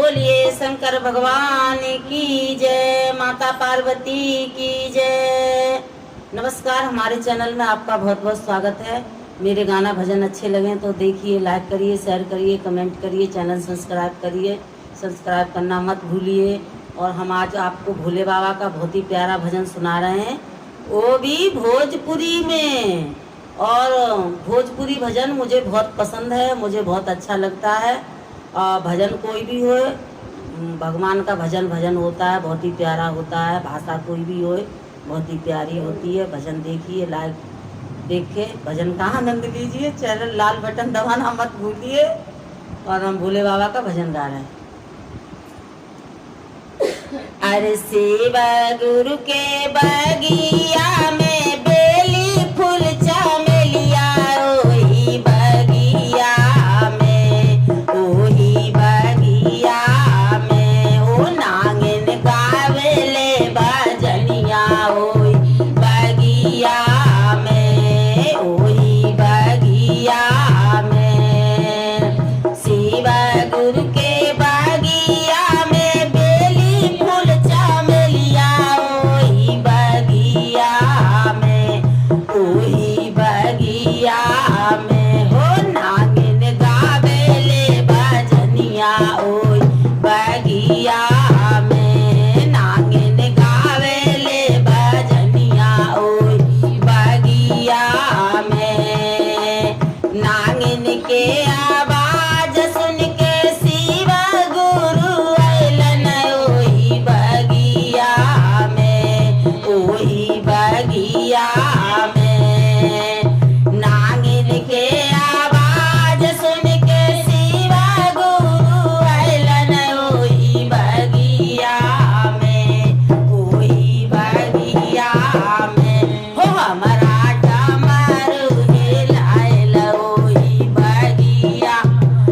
बोलिए शंकर भगवान की जय, माता पार्वती की जय। नमस्कार, हमारे चैनल में आपका बहुत बहुत स्वागत है। मेरे गाना भजन अच्छे लगे तो देखिए, लाइक करिए, शेयर करिए, कमेंट करिए, चैनल सब्सक्राइब करिए। सब्सक्राइब करना मत भूलिए। और हम आज आपको भोले बाबा का बहुत ही प्यारा भजन सुना रहे हैं, वो भी भोजपुरी में। और भोजपुरी भजन मुझे बहुत पसंद है, मुझे बहुत अच्छा लगता है। भजन कोई भी हो, भगवान का भजन होता है, बहुत ही प्यारा होता है। भाषा कोई भी हो, बहुत ही प्यारी होती है। भजन देखिए, लाइव देख के भजन का आनंद लीजिए। चैनल लाल बटन दबाना मत भूलिए। और हम भोले बाबा का भजन गा रहे हैं। अरे शिव गुरु के बगिया में बेली फूल चमेलिया, ओही बगिया में, ओही बगिया में ओ नांगन गावेले भजनिया, ओही बगिया में, ओही बगिया में। शिव गुरु के बगिया में बेली फूल चमेलिया, ओही बगिया में, ओही बगिया में हो नागिन गावेले भजनिया, ओही बगिया में, नागिन गावेले भजनिया, ओही बगिया में। नागिन के आवाज सुन के शिव गुरु अइलन, ओही बगिया में, ओही बगिया में। नागिन के आवाज सुन के शिव गुरु अइलन, ओही बगिया में, ओही बगिया में हो हमारा डमरू हिलाइल, ओही बगिया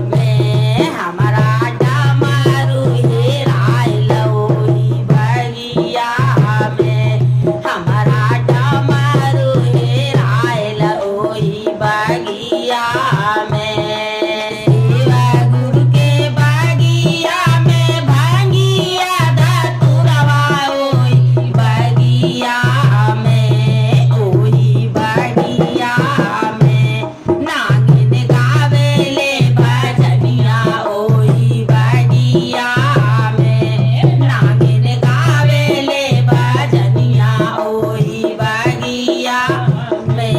में, हमारा डमरू हिलाइल, ओही बगिया में, हमारा डमरू हिलाइल, ओही बगिया में। शिव गुरु के बगिया में भांगिया धतुरवा, ओही बगिया में, ओही बगिया में। नागिन गावेले भजनिया, ओही बगिया में, नागिन गावेले भजनिया, ओही बगिया में।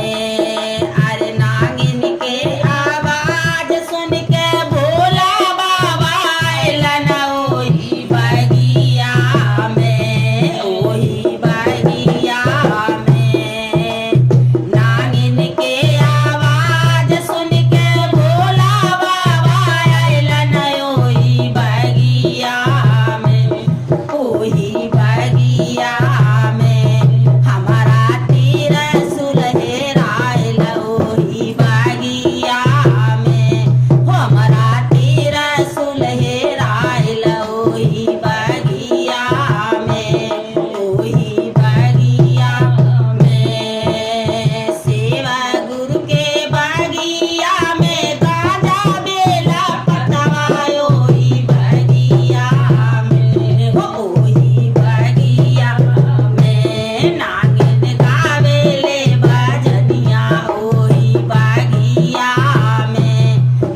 अरे नागिन के आवाज सुन के भोला बाबा अइलन, ओही बगिया में, ओही बगिया में। नागिन के आवाज सुन के भोला बाबा अइलन, ओही बगिया में, ओही बगिया में। हमारा त्रिशूल हेराइल, ओही बगिया में, हमारा त्रिशूल हेराइल, ओही बगिया में, ओही बगिया में। शिव गुरु के बगिया में गाजा बेला पतवा, ओही बगिया में हो, ओही बगिया में। नागिन गावेले भजनिया, ओही बगिया में,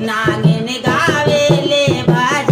नागिन गावेले भजनिया।